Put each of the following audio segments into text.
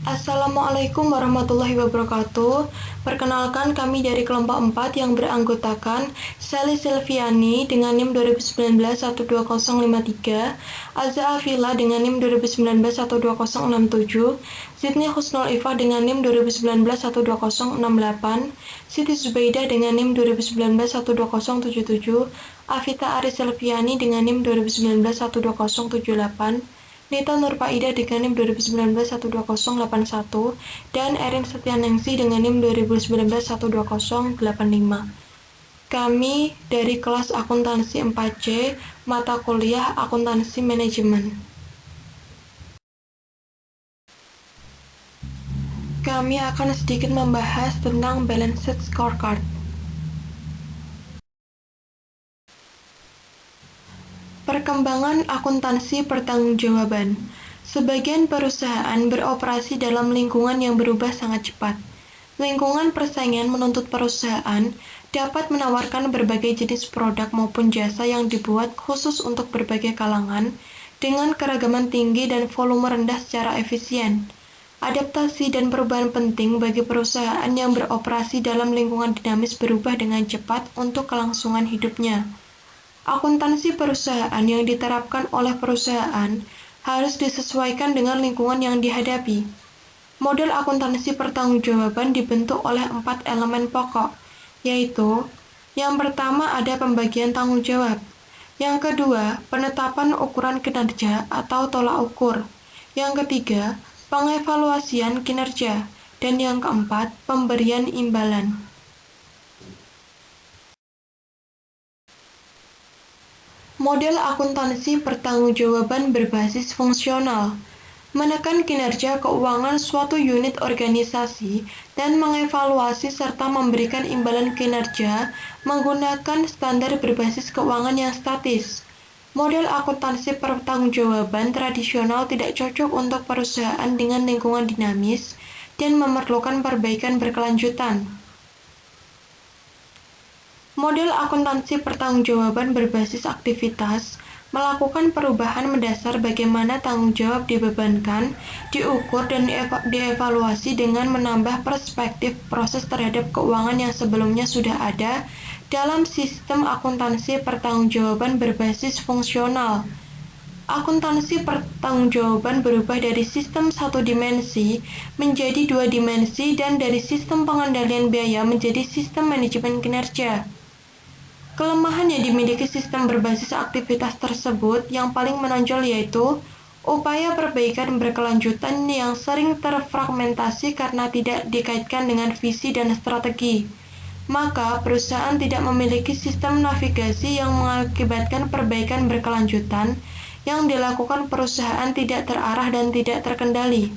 Assalamualaikum warahmatullahi wabarakatuh. Perkenalkan, kami dari kelompok 4 yang beranggotakan Sally Silviani dengan NIM 2019-12053, Azza Afila dengan NIM 2019-12067, Sydney Husnul Ifa dengan NIM 2019-12068, Siti Zubaidah dengan NIM 2019-12077, Afita Aris Silviani dengan NIM 2019-12078, Nita Nurfaida dengan NIM 2019-12081, dan Erin Setianingsih dengan NIM 2019-12085. Kami dari kelas akuntansi 4C, mata kuliah akuntansi manajemen. Kami akan sedikit membahas tentang Balanced Scorecard. Perkembangan akuntansi pertanggungjawaban. Sebagian perusahaan beroperasi dalam lingkungan yang berubah sangat cepat. Lingkungan persaingan menuntut perusahaan dapat menawarkan berbagai jenis produk maupun jasa yang dibuat khusus untuk berbagai kalangan dengan keragaman tinggi dan volume rendah secara efisien. Adaptasi dan perubahan penting bagi perusahaan yang beroperasi dalam lingkungan dinamis berubah dengan cepat untuk kelangsungan hidupnya. Akuntansi perusahaan yang diterapkan oleh perusahaan harus disesuaikan dengan lingkungan yang dihadapi. Model akuntansi pertanggungjawaban dibentuk oleh 4 elemen pokok, yaitu: yang pertama ada pembagian tanggung jawab, yang kedua penetapan ukuran kinerja atau tolak ukur, yang ketiga pengevaluasian kinerja, dan yang keempat pemberian imbalan. Model akuntansi pertanggungjawaban berbasis fungsional, menekan kinerja keuangan suatu unit organisasi dan mengevaluasi serta memberikan imbalan kinerja menggunakan standar berbasis keuangan yang statis. Model akuntansi pertanggungjawaban tradisional tidak cocok untuk perusahaan dengan lingkungan dinamis dan memerlukan perbaikan berkelanjutan. Model akuntansi pertanggungjawaban berbasis aktivitas melakukan perubahan mendasar bagaimana tanggung jawab dibebankan, diukur, dan dievaluasi dengan menambah perspektif proses terhadap keuangan yang sebelumnya sudah ada dalam sistem akuntansi pertanggungjawaban berbasis fungsional. Akuntansi pertanggungjawaban berubah dari sistem satu dimensi menjadi dua dimensi dan dari sistem pengendalian biaya menjadi sistem manajemen kinerja. Kelemahan yang dimiliki sistem berbasis aktivitas tersebut yang paling menonjol yaitu upaya perbaikan berkelanjutan yang sering terfragmentasi karena tidak dikaitkan dengan visi dan strategi. Maka, perusahaan tidak memiliki sistem navigasi yang mengakibatkan perbaikan berkelanjutan yang dilakukan perusahaan tidak terarah dan tidak terkendali.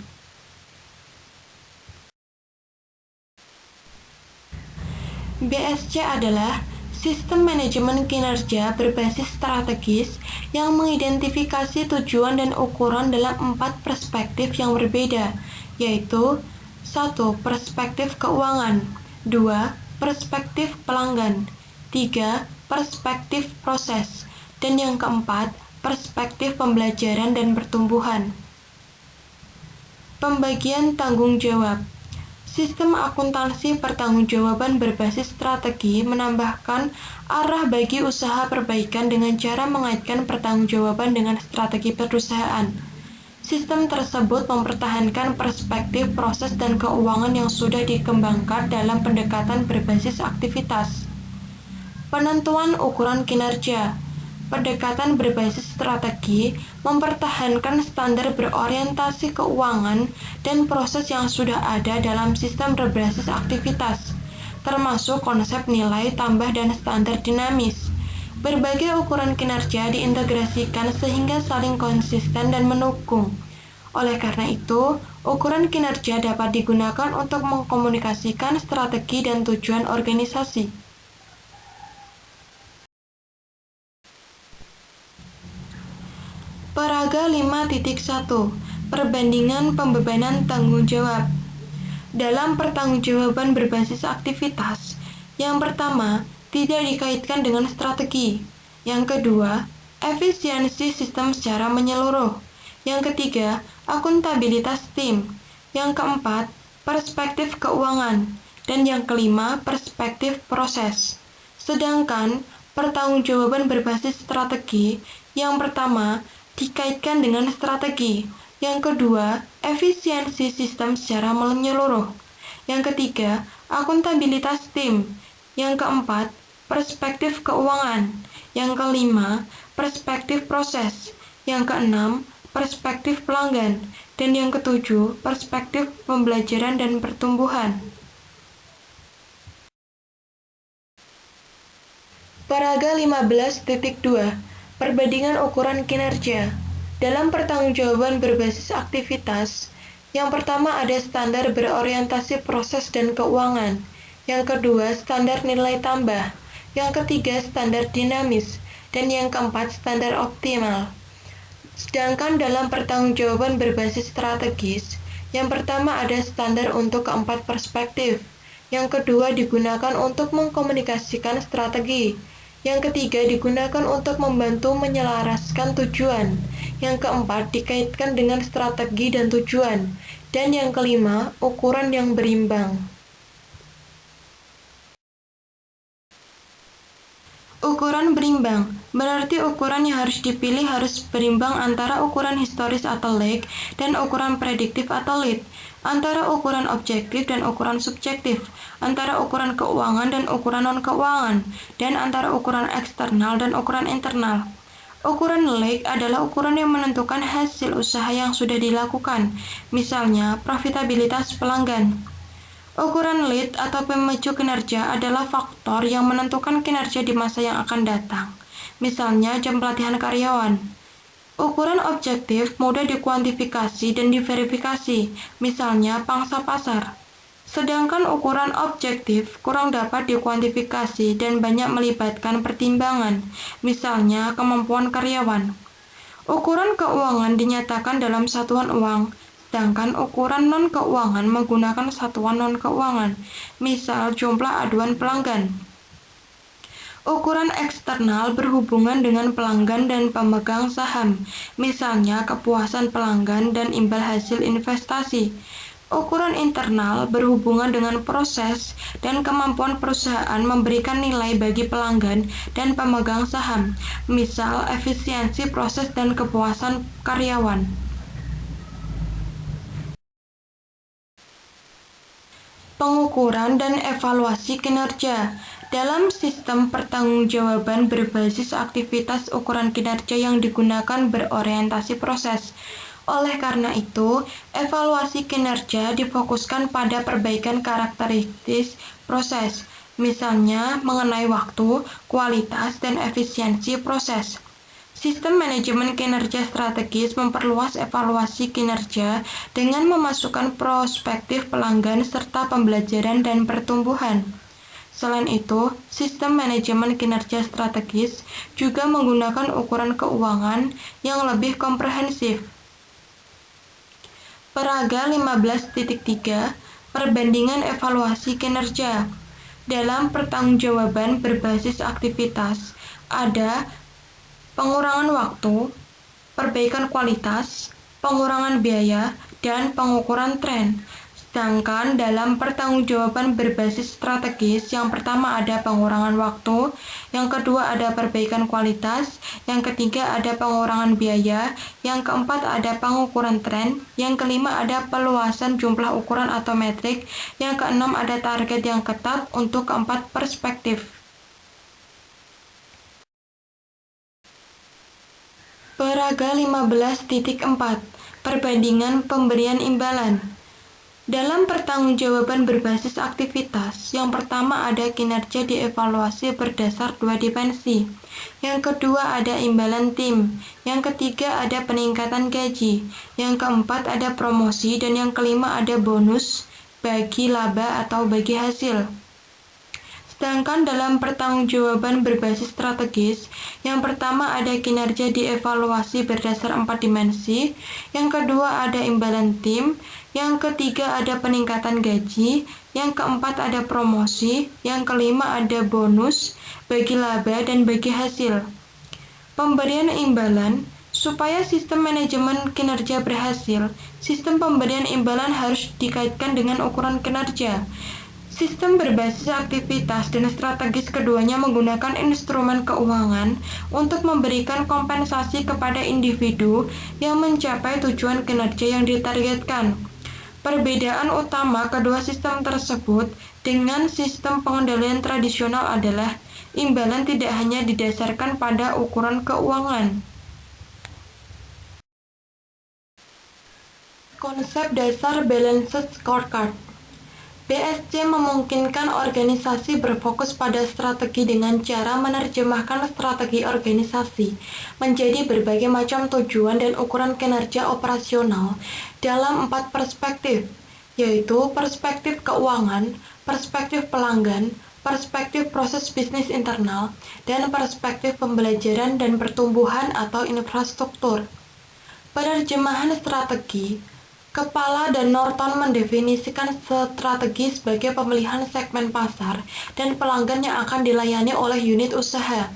BSC adalah sistem manajemen kinerja berbasis strategis yang mengidentifikasi tujuan dan ukuran dalam 4 perspektif yang berbeda, yaitu 1. Perspektif keuangan, 2. Perspektif pelanggan, 3. Perspektif proses, dan yang keempat, perspektif pembelajaran dan pertumbuhan. Pembagian tanggung jawab. Sistem akuntansi pertanggungjawaban berbasis strategi menambahkan arah bagi usaha perbaikan dengan cara mengaitkan pertanggungjawaban dengan strategi perusahaan. Sistem tersebut mempertahankan perspektif proses dan keuangan yang sudah dikembangkan dalam pendekatan berbasis aktivitas. Penentuan ukuran kinerja. Pendekatan berbasis strategi mempertahankan standar berorientasi keuangan dan proses yang sudah ada dalam sistem berbasis aktivitas, termasuk konsep nilai tambah dan standar dinamis. Berbagai ukuran kinerja diintegrasikan sehingga saling konsisten dan mendukung. Oleh karena itu, ukuran kinerja dapat digunakan untuk mengkomunikasikan strategi dan tujuan organisasi. Paraga 5.1 Perbandingan pembebanan tanggung jawab. Dalam pertanggungjawaban berbasis aktivitas, yang pertama, tidak dikaitkan dengan strategi. Yang kedua, efisiensi sistem secara menyeluruh. Yang ketiga, akuntabilitas tim. Yang keempat, perspektif keuangan. Dan yang kelima, perspektif proses. Sedangkan pertanggungjawaban berbasis strategi, yang pertama, dikaitkan dengan strategi. Yang kedua, efisiensi sistem secara menyeluruh. Yang ketiga, akuntabilitas tim. Yang keempat, perspektif keuangan. Yang kelima, perspektif proses. Yang keenam, perspektif pelanggan. Dan yang ketujuh, perspektif pembelajaran dan pertumbuhan. Paraga 15.2. Perbandingan ukuran kinerja. Dalam pertanggungjawaban berbasis aktivitas, yang pertama ada standar berorientasi proses dan keuangan. Yang kedua, standar nilai tambah. Yang ketiga, standar dinamis. Dan yang keempat, standar optimal. Sedangkan dalam pertanggungjawaban berbasis strategis, yang pertama ada standar untuk keempat perspektif. Yang kedua digunakan untuk mengkomunikasikan strategi. Yang ketiga digunakan untuk membantu menyelaraskan tujuan. Yang keempat dikaitkan dengan strategi dan tujuan. Dan yang kelima, ukuran yang berimbang. Ukuran berimbang berarti ukuran yang harus dipilih harus berimbang antara ukuran historis atau lag dan ukuran prediktif atau lead, antara ukuran objektif dan ukuran subjektif, antara ukuran keuangan dan ukuran non-keuangan, dan antara ukuran eksternal dan ukuran internal. Ukuran lag adalah ukuran yang menentukan hasil usaha yang sudah dilakukan, misalnya profitabilitas pelanggan. Ukuran lead atau pemicu kinerja adalah faktor yang menentukan kinerja di masa yang akan datang, misalnya jam pelatihan karyawan. Ukuran objektif mudah dikuantifikasi dan diverifikasi, misalnya pangsa pasar. Sedangkan ukuran objektif kurang dapat dikuantifikasi dan banyak melibatkan pertimbangan, misalnya kemampuan karyawan. Ukuran keuangan dinyatakan dalam satuan uang, sedangkan ukuran non-keuangan menggunakan satuan non-keuangan, misal jumlah aduan pelanggan. Ukuran eksternal berhubungan dengan pelanggan dan pemegang saham, misalnya kepuasan pelanggan dan imbal hasil investasi. Ukuran internal berhubungan dengan proses dan kemampuan perusahaan memberikan nilai bagi pelanggan dan pemegang saham, misal efisiensi proses dan kepuasan karyawan. Pengukuran dan evaluasi kinerja. Dalam sistem pertanggungjawaban berbasis aktivitas, ukuran kinerja yang digunakan berorientasi proses. Oleh karena itu, evaluasi kinerja difokuskan pada perbaikan karakteristik proses, misalnya mengenai waktu, kualitas, dan efisiensi proses. Sistem manajemen kinerja strategis memperluas evaluasi kinerja dengan memasukkan perspektif pelanggan serta pembelajaran dan pertumbuhan. Selain itu, sistem manajemen kinerja strategis juga menggunakan ukuran keuangan yang lebih komprehensif. Paraga 15.3. Perbandingan evaluasi kinerja. Dalam pertanggungjawaban berbasis aktivitas, ada pengurangan waktu, perbaikan kualitas, pengurangan biaya, dan pengukuran tren. Sedangkan dalam pertanggungjawaban berbasis strategis, yang pertama ada pengurangan waktu, yang kedua ada perbaikan kualitas, yang ketiga ada pengurangan biaya, yang keempat ada pengukuran tren, yang kelima ada peluasan jumlah ukuran atau metrik, yang keenam ada target yang ketat, untuk keempat perspektif. Paraga 15.4. Perbandingan pemberian imbalan. Dalam pertanggungjawaban berbasis aktivitas, yang pertama ada kinerja dievaluasi berdasar dua dimensi. Yang kedua ada imbalan tim. Yang ketiga ada peningkatan gaji. Yang keempat ada promosi dan yang kelima ada bonus bagi laba atau bagi hasil. Sedangkan dalam pertanggungjawaban berbasis strategis, yang pertama ada kinerja dievaluasi berdasar 4 dimensi, yang kedua ada imbalan tim, yang ketiga ada peningkatan gaji, yang keempat ada promosi, yang kelima ada bonus bagi laba dan bagi hasil. Pemberian imbalan Supaya sistem manajemen kinerja berhasil, sistem pemberian imbalan harus dikaitkan dengan ukuran kinerja. Sistem berbasis aktivitas dan strategis keduanya menggunakan instrumen keuangan untuk memberikan kompensasi kepada individu yang mencapai tujuan kinerja yang ditargetkan. Perbedaan utama kedua sistem tersebut dengan sistem pengendalian tradisional adalah imbalan tidak hanya didasarkan pada ukuran keuangan. Konsep dasar Balanced Scorecard. BSC memungkinkan organisasi berfokus pada strategi dengan cara menerjemahkan strategi organisasi menjadi berbagai macam tujuan dan ukuran kinerja operasional dalam 4 perspektif, yaitu perspektif keuangan, perspektif pelanggan, perspektif proses bisnis internal, dan perspektif pembelajaran dan pertumbuhan atau infrastruktur. Penerjemahan strategi. Kepala dan Norton mendefinisikan strategi sebagai pemilihan segmen pasar dan pelanggan yang akan dilayani oleh unit usaha.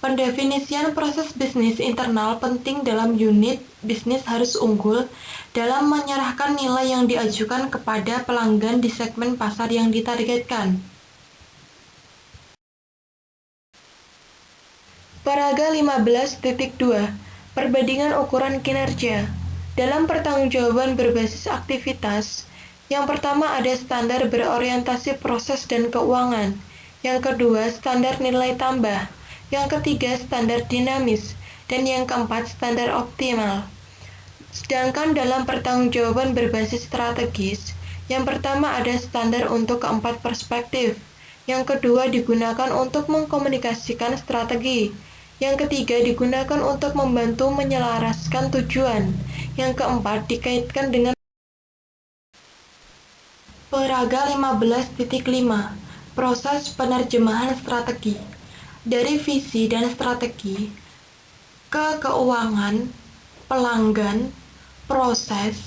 Pendefinisian proses bisnis internal penting dalam unit bisnis harus unggul dalam menyerahkan nilai yang diajukan kepada pelanggan di segmen pasar yang ditargetkan. Paraga 15.2 Perbandingan ukuran kinerja. Dalam pertanggungjawaban berbasis aktivitas, yang pertama ada standar berorientasi proses dan keuangan, yang kedua standar nilai tambah, yang ketiga standar dinamis, dan yang keempat standar optimal. Sedangkan dalam pertanggungjawaban berbasis strategis, yang pertama ada standar untuk keempat perspektif, yang kedua digunakan untuk mengkomunikasikan strategi, yang ketiga digunakan untuk membantu menyelaraskan tujuan, yang keempat dikaitkan dengan Paraga 15.5 Proses penerjemahan strategi. Dari visi dan strategi ke keuangan, pelanggan, proses,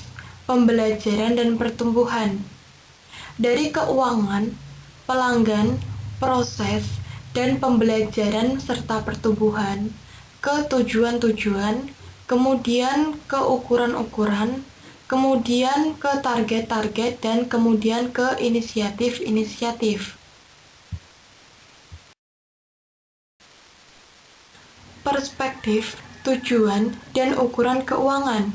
pembelajaran dan pertumbuhan. Dari keuangan, pelanggan, proses, dan pembelajaran serta pertumbuhan ke tujuan-tujuan, kemudian ke ukuran-ukuran, kemudian ke target-target, dan kemudian ke inisiatif-inisiatif. Perspektif, tujuan, dan ukuran keuangan.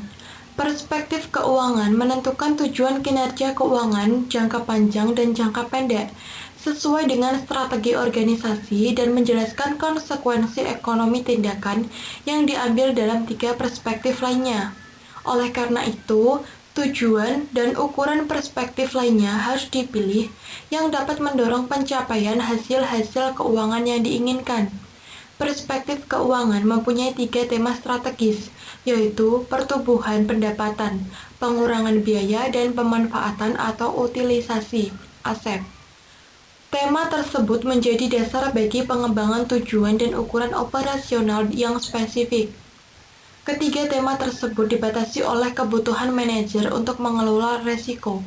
Perspektif keuangan menentukan tujuan kinerja keuangan jangka panjang dan jangka pendek sesuai dengan strategi organisasi dan menjelaskan konsekuensi ekonomi tindakan yang diambil dalam 3 perspektif lainnya. Oleh karena itu, tujuan dan ukuran perspektif lainnya harus dipilih yang dapat mendorong pencapaian hasil-hasil keuangan yang diinginkan. Perspektif keuangan mempunyai 3 tema strategis, yaitu pertumbuhan pendapatan, pengurangan biaya, dan pemanfaatan atau utilisasi aset. Tema tersebut menjadi dasar bagi pengembangan tujuan dan ukuran operasional yang spesifik. Ketiga tema tersebut dibatasi oleh kebutuhan manajer untuk mengelola risiko.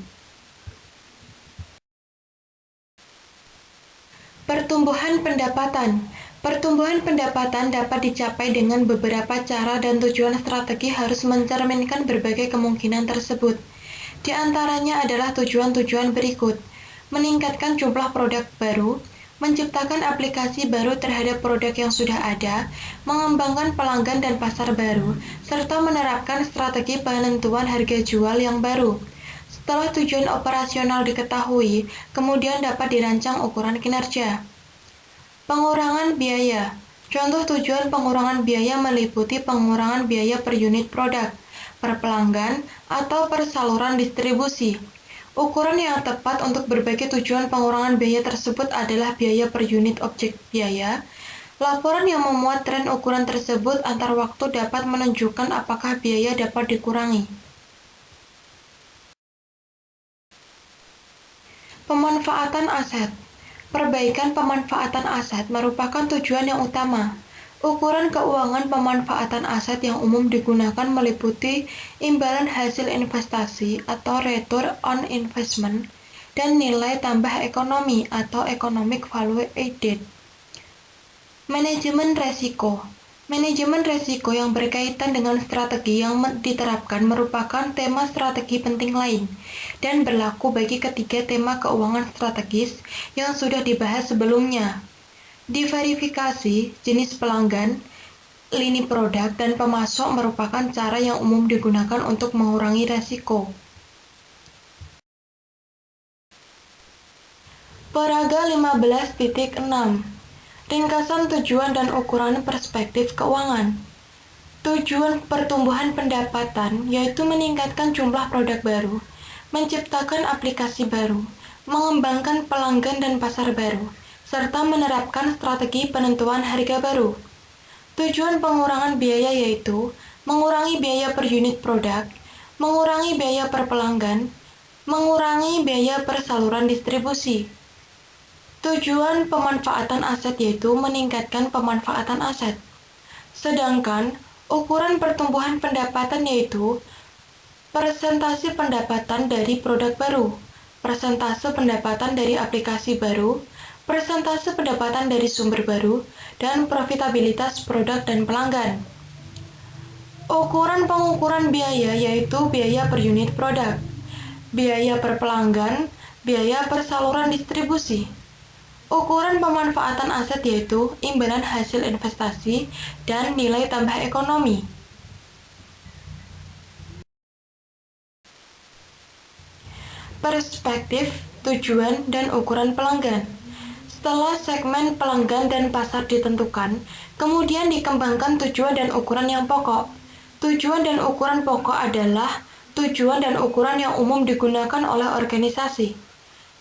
Pertumbuhan pendapatan. Pertumbuhan pendapatan dapat dicapai dengan beberapa cara dan tujuan strategi harus mencerminkan berbagai kemungkinan tersebut. Di antaranya adalah tujuan-tujuan berikut: meningkatkan jumlah produk baru, menciptakan aplikasi baru terhadap produk yang sudah ada, mengembangkan pelanggan dan pasar baru, serta menerapkan strategi penentuan harga jual yang baru. Setelah tujuan operasional diketahui, kemudian dapat dirancang ukuran kinerja. Pengurangan biaya. Contoh tujuan pengurangan biaya meliputi pengurangan biaya per unit produk, per pelanggan, atau per saluran distribusi. Ukuran yang tepat untuk berbagai tujuan pengurangan biaya tersebut adalah biaya per unit objek biaya. Laporan yang memuat tren ukuran tersebut antar waktu dapat menunjukkan apakah biaya dapat dikurangi. Pemanfaatan aset. Perbaikan pemanfaatan aset merupakan tujuan yang utama. Ukuran keuangan pemanfaatan aset yang umum digunakan meliputi imbalan hasil investasi atau return on investment dan nilai tambah ekonomi atau economic value added. Manajemen resiko. Manajemen resiko yang berkaitan dengan strategi yang diterapkan merupakan tema strategi penting lain dan berlaku bagi ketiga tema keuangan strategis yang sudah dibahas sebelumnya. Diverifikasi, jenis pelanggan, lini produk, dan pemasok merupakan cara yang umum digunakan untuk mengurangi resiko. Paraga 15.6 Ringkasan tujuan dan ukuran perspektif keuangan. Tujuan pertumbuhan pendapatan yaitu meningkatkan jumlah produk baru, menciptakan aplikasi baru, mengembangkan pelanggan dan pasar baru, serta menerapkan strategi penentuan harga baru. Tujuan pengurangan biaya yaitu mengurangi biaya per unit produk, mengurangi biaya per pelanggan, mengurangi biaya per saluran distribusi. Tujuan pemanfaatan aset yaitu meningkatkan pemanfaatan aset. Sedangkan ukuran pertumbuhan pendapatan yaitu persentase pendapatan dari produk baru, persentase pendapatan dari aplikasi baru, persentase pendapatan dari sumber baru, dan profitabilitas produk dan pelanggan. Ukuran pengukuran biaya yaitu biaya per unit produk, biaya per pelanggan, biaya per saluran distribusi. Ukuran pemanfaatan aset yaitu imbalan hasil investasi dan nilai tambah ekonomi. Perspektif, tujuan, dan ukuran pelanggan. Setelah segmen pelanggan dan pasar ditentukan, kemudian dikembangkan tujuan dan ukuran yang pokok. Tujuan dan ukuran pokok adalah tujuan dan ukuran yang umum digunakan oleh organisasi.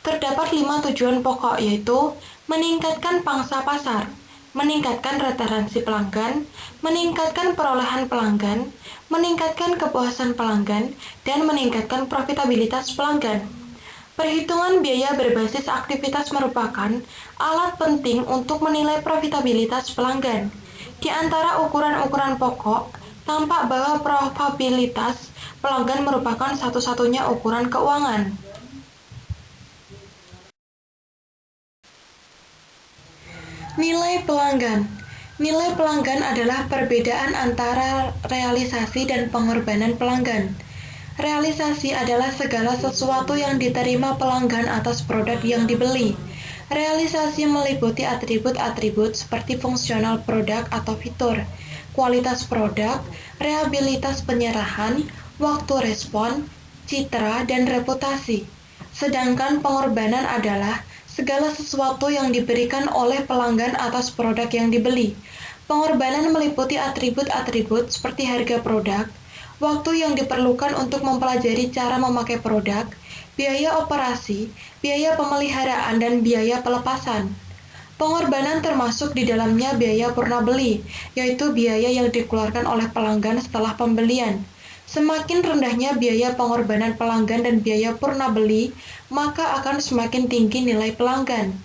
Terdapat 5 tujuan pokok yaitu meningkatkan pangsa pasar, meningkatkan retensi pelanggan, meningkatkan perolehan pelanggan, meningkatkan kepuasan pelanggan, dan meningkatkan profitabilitas pelanggan. Perhitungan biaya berbasis aktivitas merupakan alat penting untuk menilai profitabilitas pelanggan. Di antara ukuran-ukuran pokok, tampak bahwa profitabilitas pelanggan merupakan satu-satunya ukuran keuangan. Nilai pelanggan. Nilai pelanggan adalah perbedaan antara realisasi dan pengorbanan pelanggan. Realisasi adalah segala sesuatu yang diterima pelanggan atas produk yang dibeli. Realisasi meliputi atribut-atribut seperti fungsional produk atau fitur, kualitas produk, reliabilitas penyerahan, waktu respon, citra, dan reputasi. Sedangkan pengorbanan adalah segala sesuatu yang diberikan oleh pelanggan atas produk yang dibeli. Pengorbanan meliputi atribut-atribut seperti harga produk, waktu yang diperlukan untuk mempelajari cara memakai produk, biaya operasi, biaya pemeliharaan, dan biaya pelepasan. Pengorbanan termasuk di dalamnya biaya purna beli, yaitu biaya yang dikeluarkan oleh pelanggan setelah pembelian. Semakin rendahnya biaya pengorbanan pelanggan dan biaya purna beli, maka akan semakin tinggi nilai pelanggan.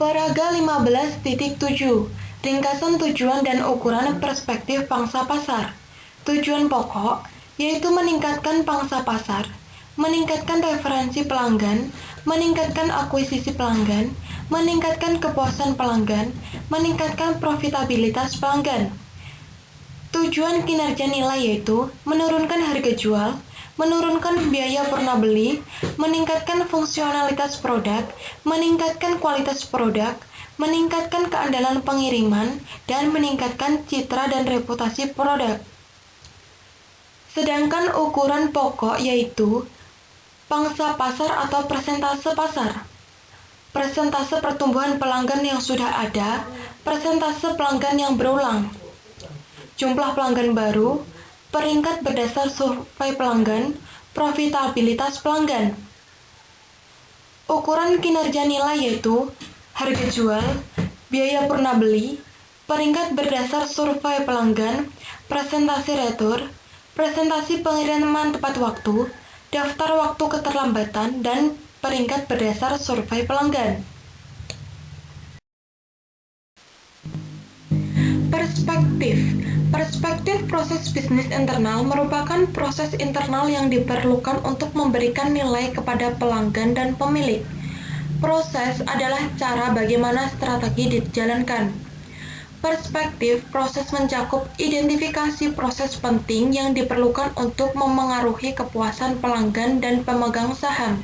Paraga 15.7 Ringkasan tujuan dan ukuran perspektif pangsa pasar. Tujuan pokok yaitu meningkatkan pangsa pasar, meningkatkan referensi pelanggan, meningkatkan akuisisi pelanggan, meningkatkan kepuasan pelanggan, meningkatkan profitabilitas pelanggan. Tujuan kinerja nilai yaitu menurunkan harga jual, menurunkan biaya purna beli, meningkatkan fungsionalitas produk, meningkatkan kualitas produk, meningkatkan keandalan pengiriman, dan meningkatkan citra dan reputasi produk. Sedangkan ukuran pokok yaitu pangsa pasar atau persentase pasar, persentase pertumbuhan pelanggan yang sudah ada, persentase pelanggan yang berulang, jumlah pelanggan baru, peringkat berdasar survei pelanggan, profitabilitas pelanggan. Ukuran kinerja nilai yaitu harga jual, biaya purna beli, peringkat berdasar survei pelanggan, presentasi retur, presentasi pengiriman tepat waktu, daftar waktu keterlambatan, dan peringkat berdasar survei pelanggan. Perspektif. Perspektif proses bisnis internal merupakan proses internal yang diperlukan untuk memberikan nilai kepada pelanggan dan pemilik. Proses adalah cara bagaimana strategi dijalankan. Perspektif proses mencakup identifikasi proses penting yang diperlukan untuk memengaruhi kepuasan pelanggan dan pemegang saham.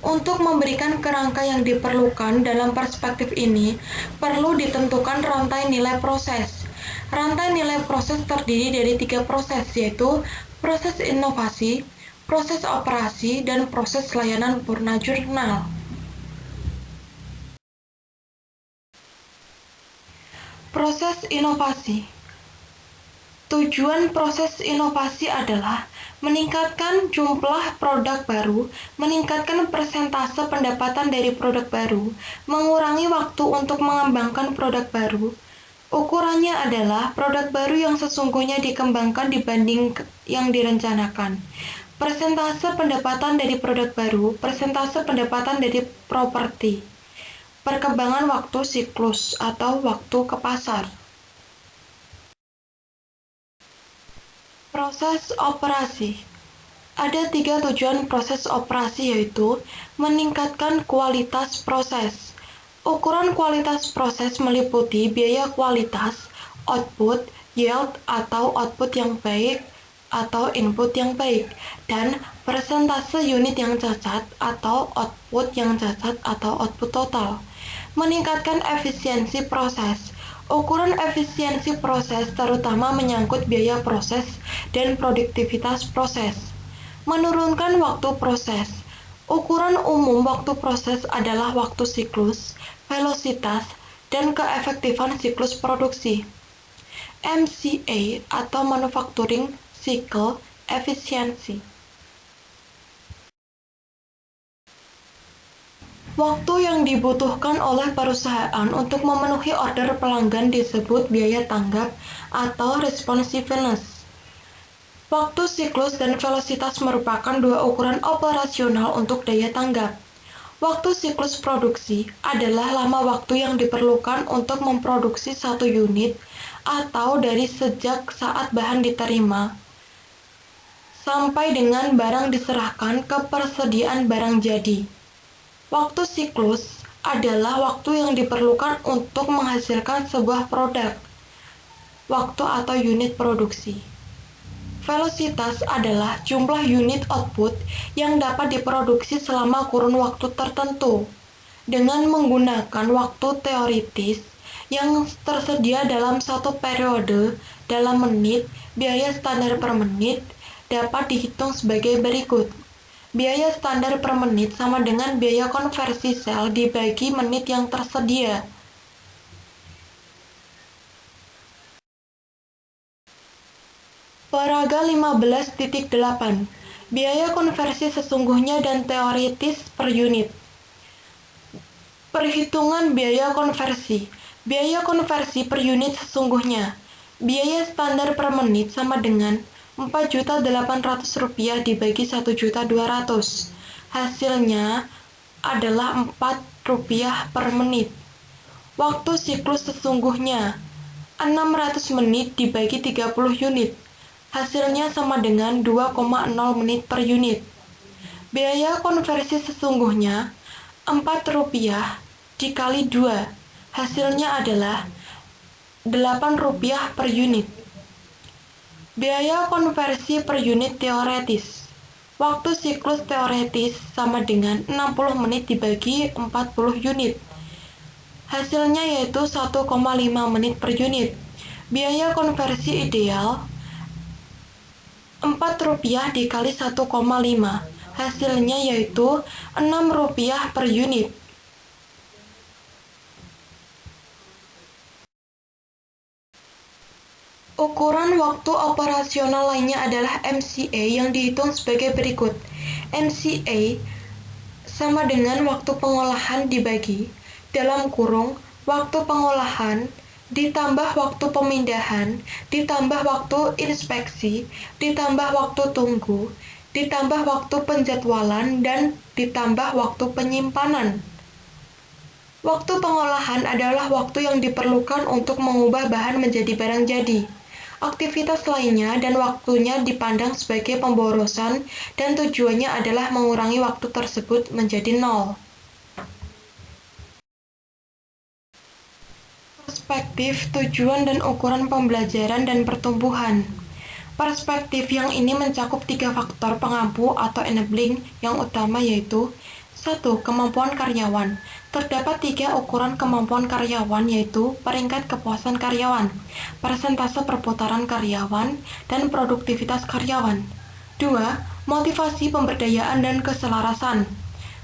Untuk memberikan kerangka yang diperlukan dalam perspektif ini, perlu ditentukan rantai nilai proses. Rantai nilai proses terdiri dari 3 proses, yaitu proses inovasi, proses operasi, dan proses layanan purna jurnal. Proses inovasi. Tujuan proses inovasi adalah meningkatkan jumlah produk baru, meningkatkan persentase pendapatan dari produk baru, mengurangi waktu untuk mengembangkan produk baru. Ukurannya adalah produk baru yang sesungguhnya dikembangkan dibanding yang direncanakan. Persentase pendapatan dari produk baru, persentase pendapatan dari properti. Perkembangan waktu siklus atau waktu ke pasar. Proses operasi. Ada 3 tujuan proses operasi, yaitu meningkatkan kualitas proses. Ukuran kualitas proses meliputi biaya kualitas, output, yield atau output yang baik atau input yang baik, dan persentase unit yang cacat atau output yang cacat atau output total. Meningkatkan efisiensi proses. Ukuran efisiensi proses terutama menyangkut biaya proses dan produktivitas proses. Menurunkan waktu proses. Ukuran umum waktu proses adalah waktu siklus, velositas, dan keefektifan siklus produksi. MCA atau Manufacturing Cycle Efficiency. Waktu yang dibutuhkan oleh perusahaan untuk memenuhi order pelanggan disebut biaya tanggap atau responsiveness. Waktu siklus dan velositas merupakan 2 ukuran operasional untuk daya tanggap. Waktu siklus produksi adalah lama waktu yang diperlukan untuk memproduksi 1 unit atau dari sejak saat bahan diterima sampai dengan barang diserahkan ke persediaan barang jadi. Waktu siklus adalah waktu yang diperlukan untuk menghasilkan sebuah produk, waktu atau unit produksi. Velositas adalah jumlah unit output yang dapat diproduksi selama kurun waktu tertentu, dengan menggunakan waktu teoritis yang tersedia dalam satu periode dalam menit. Biaya standar per menit dapat dihitung sebagai berikut. Biaya standar per menit sama dengan biaya konversi sel dibagi menit yang tersedia. Paraga 15.8. Biaya konversi sesungguhnya dan teoritis per unit. Perhitungan biaya konversi. Biaya konversi per unit sesungguhnya. Biaya standar per menit sama dengan Rp4.800 dibagi Rp1.200.000. Hasilnya adalah Rp4 per menit. Waktu siklus sesungguhnya 600 menit dibagi 30 unit. Hasilnya sama dengan 2,0 menit per unit. Biaya konversi sesungguhnya Rp4 dikali 2. Hasilnya adalah Rp8 per unit. Biaya konversi per unit teoretis. Waktu siklus teoretis sama dengan 60 menit dibagi 40 unit. Hasilnya yaitu 1,5 menit per unit. Biaya konversi ideal Rp4 dikali 1,5. Hasilnya yaitu Rp6 per unit. Ukuran waktu operasional lainnya adalah MCA yang dihitung sebagai berikut. MCA sama dengan waktu pengolahan dibagi dalam kurung waktu pengolahan ditambah waktu pemindahan ditambah waktu inspeksi ditambah waktu tunggu ditambah waktu penjadwalan dan ditambah waktu penyimpanan. Waktu pengolahan adalah waktu yang diperlukan untuk mengubah bahan menjadi barang jadi. Aktivitas lainnya dan waktunya dipandang sebagai pemborosan dan tujuannya adalah mengurangi waktu tersebut menjadi nol. Perspektif, tujuan, dan ukuran pembelajaran dan pertumbuhan. Perspektif yang ini mencakup 3 faktor pengampu atau enabling yang utama, yaitu 1. Kemampuan karyawan. Terdapat 3 ukuran kemampuan karyawan, yaitu peringkat kepuasan karyawan, persentase perputaran karyawan, dan produktivitas karyawan. 2. Motivasi pemberdayaan dan keselarasan.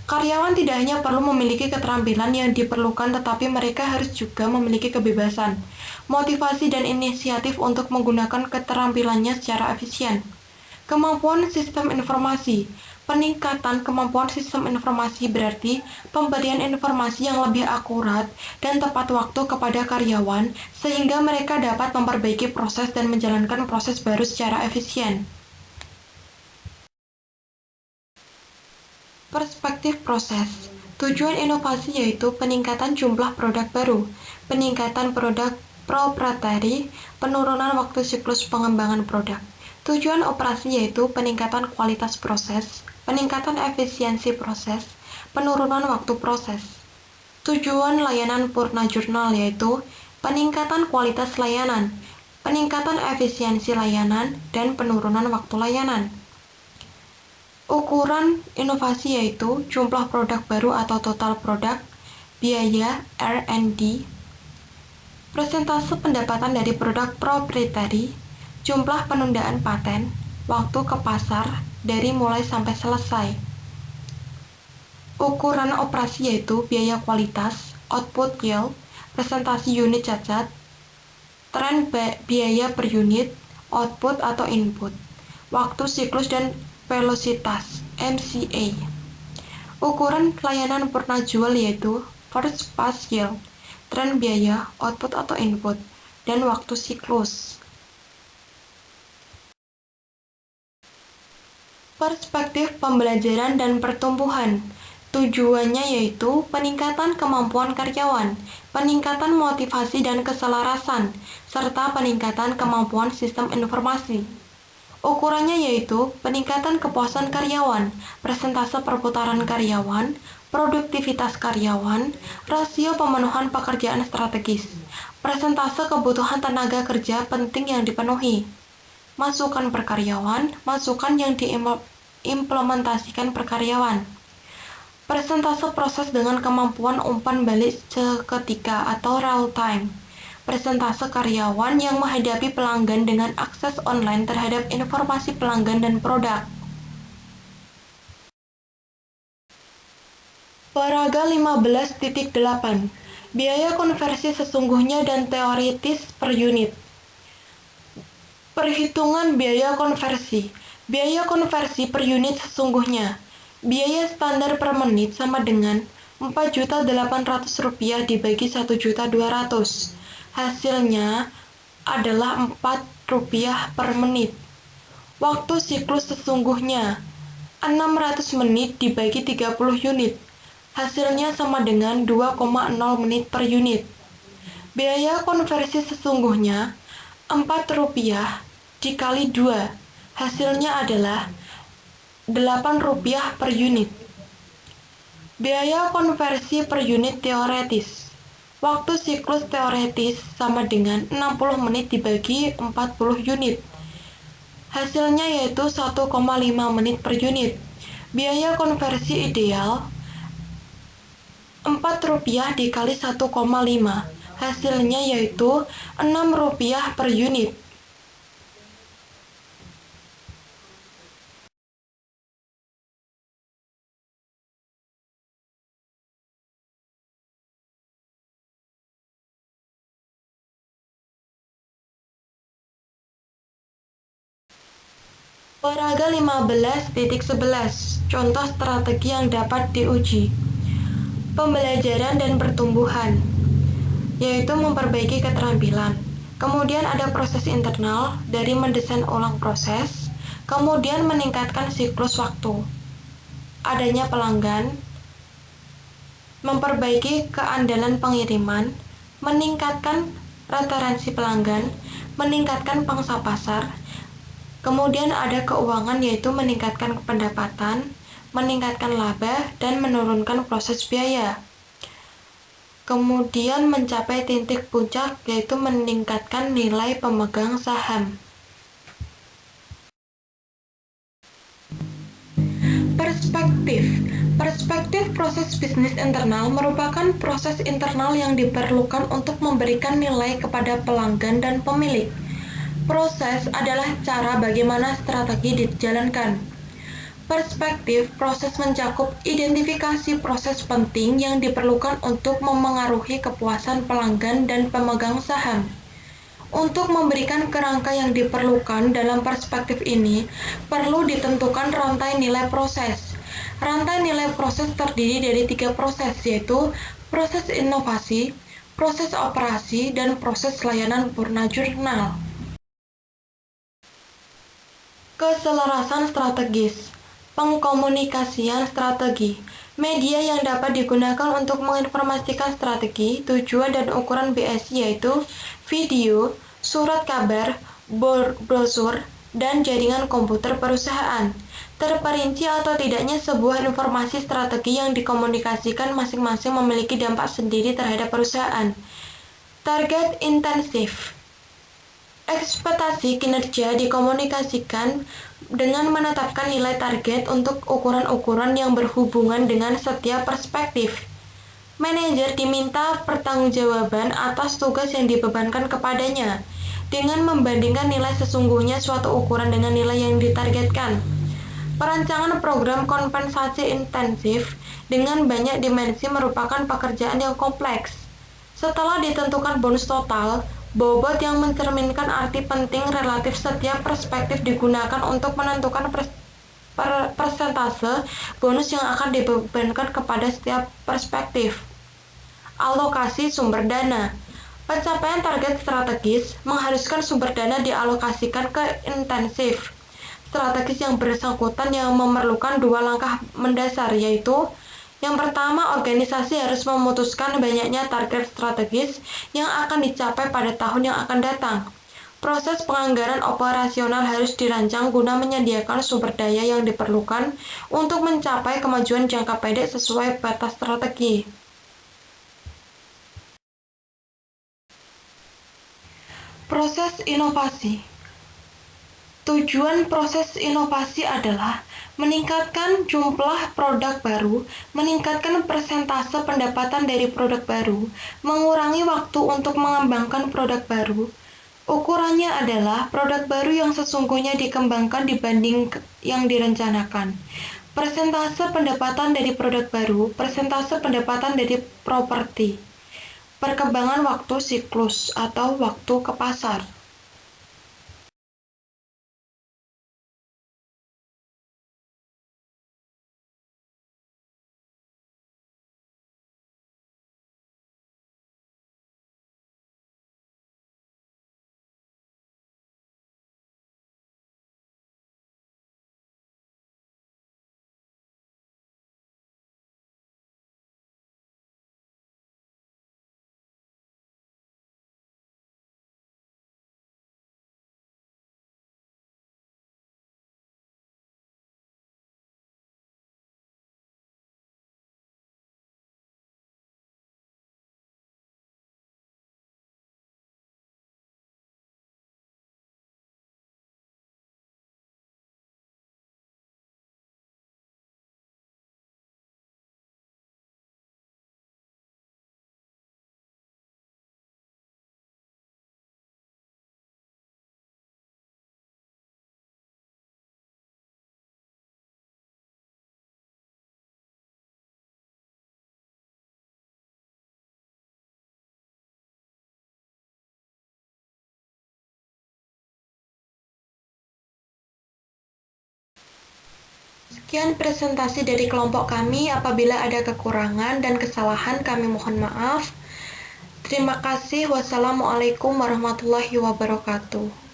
Karyawan tidak hanya perlu memiliki keterampilan yang diperlukan, tetapi mereka harus juga memiliki kebebasan, motivasi, dan inisiatif untuk menggunakan keterampilannya secara efisien. Kemampuan sistem informasi. Peningkatan kemampuan sistem informasi berarti pemberian informasi yang lebih akurat dan tepat waktu kepada karyawan, sehingga mereka dapat memperbaiki proses dan menjalankan proses baru secara efisien. Perspektif proses. Tujuan inovasi yaitu peningkatan jumlah produk baru, peningkatan produk proprietary, penurunan waktu siklus pengembangan produk. Tujuan operasi yaitu peningkatan kualitas proses, peningkatan efisiensi proses, penurunan waktu proses. Tujuan layanan purna jurnal yaitu peningkatan kualitas layanan, peningkatan efisiensi layanan, dan penurunan waktu layanan. Ukuran inovasi yaitu jumlah produk baru atau total produk, biaya R&D, persentase pendapatan dari produk proprietary, jumlah penundaan paten, waktu ke pasar dari mulai sampai selesai. Ukuran operasi yaitu biaya kualitas, output yield, presentasi unit cacat, tren biaya per unit, output atau input, waktu siklus dan velocitas, MCA. Ukuran layanan purna jual yaitu first pass yield, tren biaya, output atau input, dan waktu siklus. Perspektif pembelajaran dan pertumbuhan. Tujuannya yaitu peningkatan kemampuan karyawan, peningkatan motivasi dan keselarasan, serta peningkatan kemampuan sistem informasi. Ukurannya yaitu peningkatan kepuasan karyawan, persentase perputaran karyawan, produktivitas karyawan, rasio pemenuhan pekerjaan strategis, persentase kebutuhan tenaga kerja penting yang dipenuhi, masukan per karyawan, masukan yang diimplementasikan per karyawan, persentase proses dengan kemampuan umpan balik seketika atau real time, persentase karyawan yang menghadapi pelanggan dengan akses online terhadap informasi pelanggan dan produk. Paraga 15.8. Biaya konversi sesungguhnya dan teoritis per unit. Perhitungan biaya konversi. Biaya konversi per unit sesungguhnya. Biaya standar per menit sama dengan Rp4.800 dibagi Rp1.200.000. Hasilnya adalah Rp4 per menit. Waktu siklus sesungguhnya 600 menit dibagi 30 unit. Hasilnya sama dengan 2,0 menit per unit. Biaya konversi sesungguhnya Rp4 dikali 2. Hasilnya adalah Rp8 per unit. Biaya konversi per unit teoretis. Waktu siklus teoretis sama dengan 60 menit dibagi 40 unit. Hasilnya yaitu 1,5 menit per unit. Biaya konversi ideal Rp4 dikali 1,5. Hasilnya yaitu Rp6 per unit. Paraga 15.11. Contoh strategi yang dapat diuji. Pembelajaran dan pertumbuhan, yaitu memperbaiki keterampilan. Kemudian ada proses internal dari mendesain ulang proses, kemudian meningkatkan siklus waktu. Adanya pelanggan, memperbaiki keandalan pengiriman, meningkatkan referensi pelanggan, meningkatkan pangsa pasar. Kemudian ada keuangan yaitu meningkatkan pendapatan, meningkatkan laba, dan menurunkan proses biaya. kemudian mencapai titik puncak yaitu meningkatkan nilai pemegang saham. Perspektif proses bisnis internal merupakan proses internal yang diperlukan untuk memberikan nilai kepada pelanggan dan pemilik. Proses adalah cara bagaimana strategi dijalankan. Perspektif proses mencakup identifikasi proses penting yang diperlukan untuk memengaruhi kepuasan pelanggan dan pemegang saham. Untuk memberikan kerangka yang diperlukan dalam perspektif ini, perlu ditentukan rantai nilai proses. Rantai nilai proses terdiri dari 3 proses, yaitu proses inovasi, proses operasi, dan proses layanan purna jurnal. Keselarasan strategis. Pengkomunikasian strategi. Media yang dapat digunakan untuk menginformasikan strategi, tujuan dan ukuran BSI yaitu video, surat kabar, brosur, dan jaringan komputer perusahaan. Terperinci atau tidaknya sebuah informasi strategi yang dikomunikasikan masing-masing memiliki dampak sendiri terhadap perusahaan. Target intensif. Ekspektasi kinerja dikomunikasikan dengan menetapkan nilai target untuk ukuran-ukuran yang berhubungan dengan setiap perspektif. Manajer diminta pertanggungjawaban atas tugas yang dibebankan kepadanya dengan membandingkan nilai sesungguhnya suatu ukuran dengan nilai yang ditargetkan. Perancangan program kompensasi intensif dengan banyak dimensi merupakan pekerjaan yang kompleks. Setelah ditentukan bonus total, bobot yang mencerminkan arti penting relatif setiap perspektif digunakan untuk menentukan persentase bonus yang akan dibebankan kepada setiap perspektif. Alokasi sumber dana. Pencapaian target strategis mengharuskan sumber dana dialokasikan ke intensif strategis yang bersangkutan yang memerlukan 2 langkah mendasar, yaitu yang pertama, organisasi harus memutuskan banyaknya target strategis yang akan dicapai pada tahun yang akan datang. Proses penganggaran operasional harus dirancang guna menyediakan sumber daya yang diperlukan untuk mencapai kemajuan jangka pendek sesuai batas strategi. Proses inovasi. Tujuan proses inovasi adalah meningkatkan jumlah produk baru, meningkatkan persentase pendapatan dari produk baru, mengurangi waktu untuk mengembangkan produk baru. Ukurannya adalah produk baru yang sesungguhnya dikembangkan dibanding yang direncanakan. Persentase pendapatan dari produk baru, persentase pendapatan dari properti. Perkembangan waktu siklus atau waktu ke pasar. Sekian presentasi dari kelompok kami. Apabila ada kekurangan dan kesalahan, kami mohon maaf. Terima kasih. Wassalamualaikum warahmatullahi wabarakatuh.